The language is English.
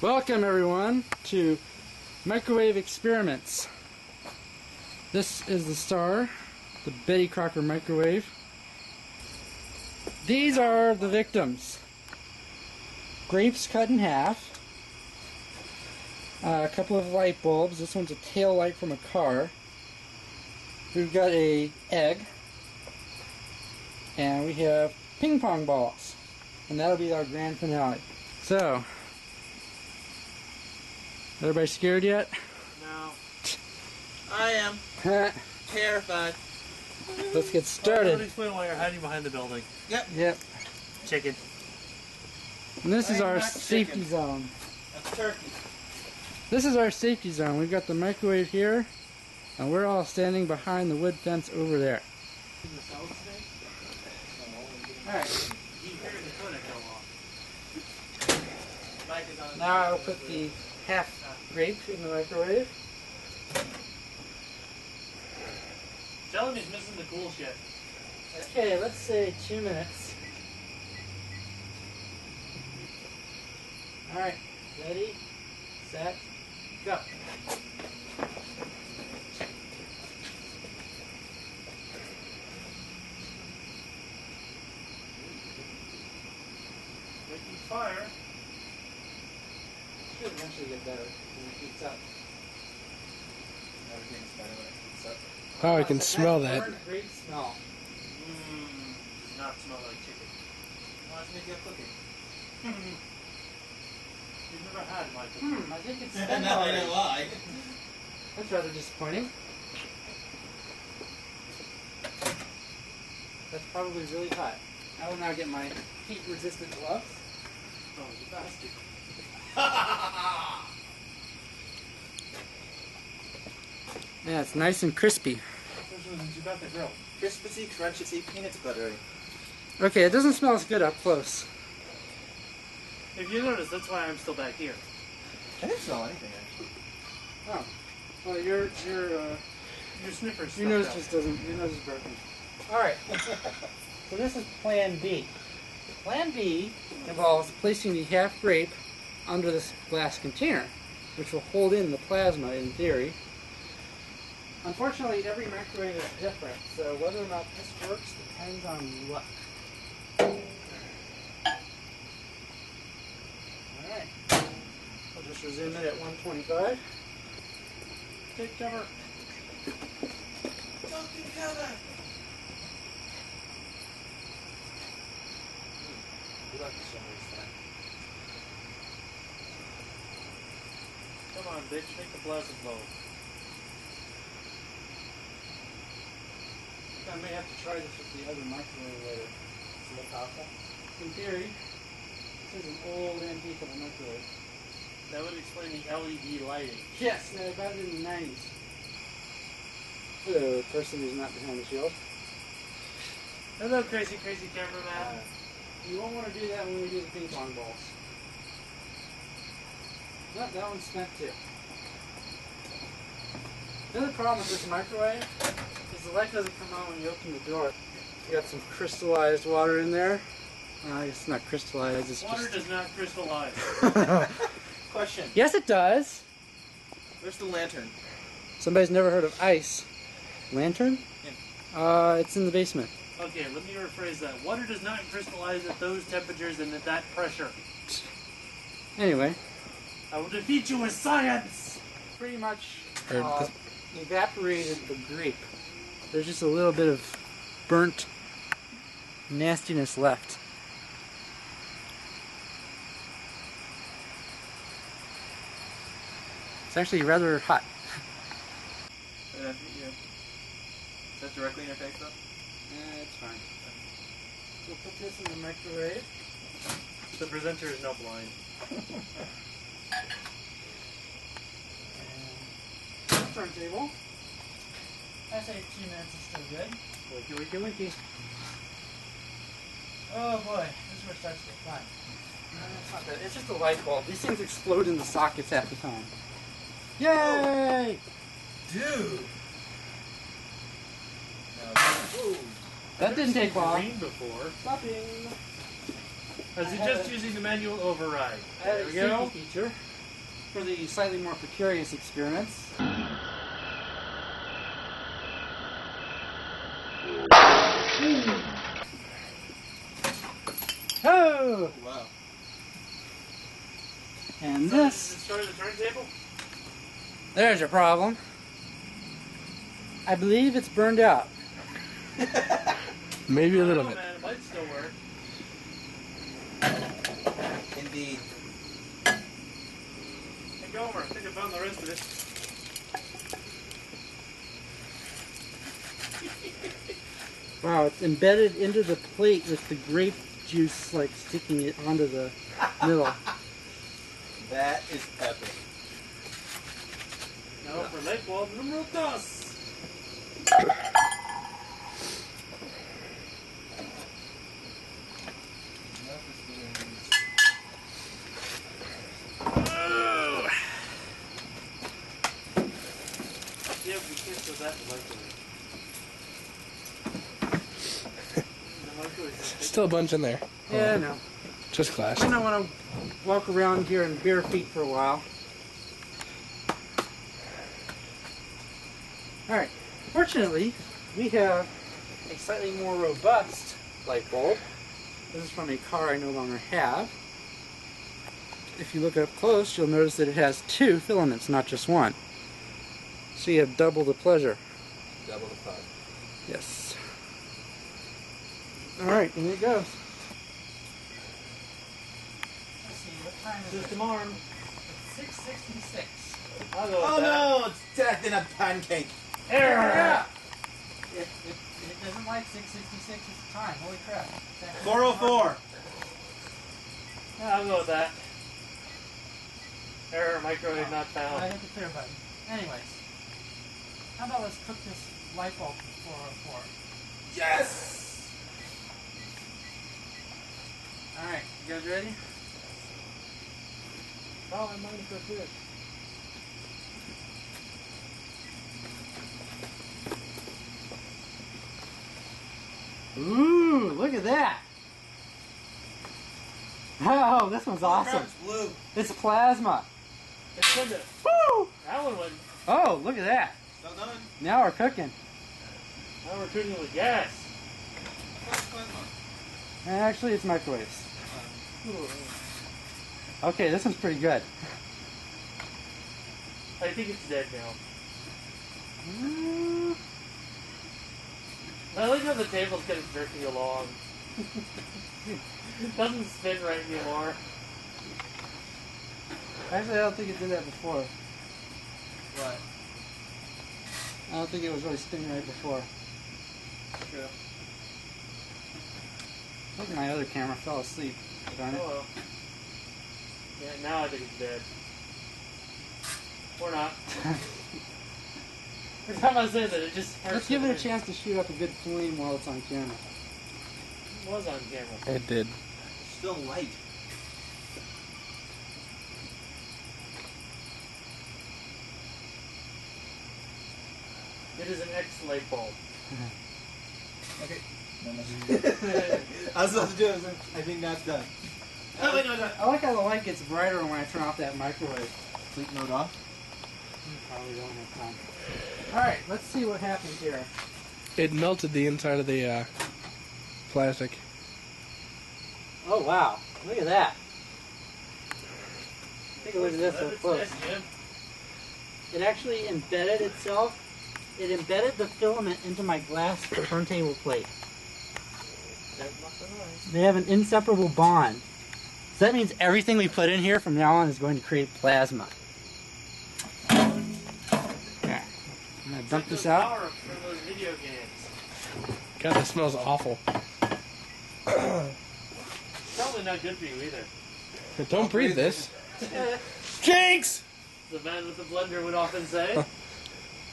Welcome everyone to Microwave Experiments. This is the star, the Betty Crocker microwave. These are the victims. Grapes cut in half. A couple of light bulbs. This one's a tail light from a car. We've got a egg. And we have ping pong balls. And that'll be our grand finale. So, everybody scared yet? No. I am. Terrified. Let's get started. Let me explain why you're hiding behind the building. Yep. Chicken. And this is our safety zone. That's turkey. This is our safety zone. We've got the microwave here, and we're all standing behind the wood fence over there. Alright. Now I'll put the half grape in the microwave. Tell him he's missing the cool shit. Okay, let's say 2 minutes. Alright, ready, set, go. Making fire. Should eventually get better when it heats up. Everything's better when it heats up. Oh, I can smell that. Great smell. Does not smell like chicken. Well, let's make you a cookie. You've never had my cookie. I think it's No, I don't lie. That's rather disappointing. That's probably really hot. I will now get my heat-resistant gloves. Oh, you bastard. Yeah, it's nice and crispy. You got the grill. Crispy, crunchy, peanut buttery. Okay, it doesn't smell as good up close. If you notice, that's why I'm still back here. I didn't smell anything, actually. Oh. Well, your sniffer's your nose just doesn't, your nose is broken. Alright. So this is Plan B. Plan B involves placing the half grape under this glass container, which will hold in the plasma in theory. Unfortunately, every microwave is different, so whether or not this works depends on luck. Alright. I'll just resume it at 125. Take cover. Don't take cover! You like the summer stuff. Come on, bitch, make the plasma blow. I may have to try this with the other microwave later. See what powerful? In theory, this is an old antique of a microwave. That would explain the LED lighting. Yes, no, about in the 90s. Hello, person who's not behind the shield. Hello, crazy cameraman. You won't want to do that when we do the ping pong balls. No, that one's spent too. The other problem with this microwave is the light doesn't come on when you open the door. You got some crystallized water in there. It's not crystallized, it's Water just... does not crystallize. Question. Yes, it does. Where's the lantern? Somebody's never heard of ice. Lantern? Yeah. It's in the basement. Okay, let me rephrase that. Water does not crystallize at those temperatures and at that pressure. Anyway. I will defeat you with science! Pretty much evaporated the grape. There's just a little bit of burnt nastiness left. It's actually rather hot. Is that directly in your face, though? It's fine. We'll put this in the microwave. The presenter is not blind. And turntable. I say 2 minutes is still good. Wakey, wakey, wakey. Oh boy, this is where it starts to get fun. No, it's not that. It's just a light bulb. These things explode in the sockets half the time. Yay! Dude! That didn't take long. Green before. Stopping. Is he just using the manual override? I have There a we go. safety feature for the slightly more precarious experiments. Oh! Wow. And So did it this, destroy the turntable? there's your problem. I believe it's burned out. Maybe a I little don't know, bit. man. It might still work. Indeed. Hey, Gomer, I think I found the rest of it. Wow, it's embedded into the plate with the grape juice like sticking it onto the middle. That is epic. Now for light bulb numero dos. Yeah, we can't do that in the microwave. The microwave. Still a bunch in there. Yeah, no. Just glass. I don't want to walk around here in bare feet for a while. Alright, fortunately, we have a slightly more robust light bulb. This is from a car I no longer have. If you look up close, you'll notice that it has 2 filaments, not just 1. So you have double the pleasure. Double the fun. Yes. Alright, here it goes. Let's see, what time is System arm. It's 6:66. I'll go with Oh that. no! It's death in a pancake. Error! It doesn't like 6:66 as the time. Holy crap. It's actually 404. Yeah, I'll go with that. Error, microwave not I found. hit the clear button. Anyways, how about let's cook this light bulb for 404. Yes! Alright, you guys ready? Oh, I'm minding for this. Ooh, look at that! Oh, this one's awesome. It's blue. It's plasma. It's in the. Woo! That one went. Oh, look at that. Still done. Now we're cooking. Now we're cooking with gas. Actually, it's microwaves. Okay, this one's pretty good. I think it's dead now. Mm. I like how the table's kind of jerking along. It doesn't spin right anymore. Actually, I don't think it did that before. What? I don't think it was really spinning right before. True. I think my other camera fell asleep. Darn it. Oh well. Yeah, now I think it's dead. Or not. Every time I say that, it just hurts. Let's give it a me. chance to shoot up a good flame while it's on camera. It was on camera. It did. Still light. It is an X light bulb. Okay. I was supposed to do it. I think that's done. Oh, wait, no, no. I like how the light gets brighter when I turn off that microwave. Sleep mode off. Probably don't have time. Alright, let's see what happens here. It melted the inside of the plastic. Oh wow, look at that. Take a look at this up That's close. nice, man. It actually embedded itself. It embedded the filament into my glass turntable plate. That's not so nice. They have an inseparable bond. So that means everything we put in here from now on is going to create plasma. Okay. I'm going to dump this out. Power from those video games. God, that smells awful. Probably not good for you either. Don't breathe this. Jinx! The man with the blender would often say.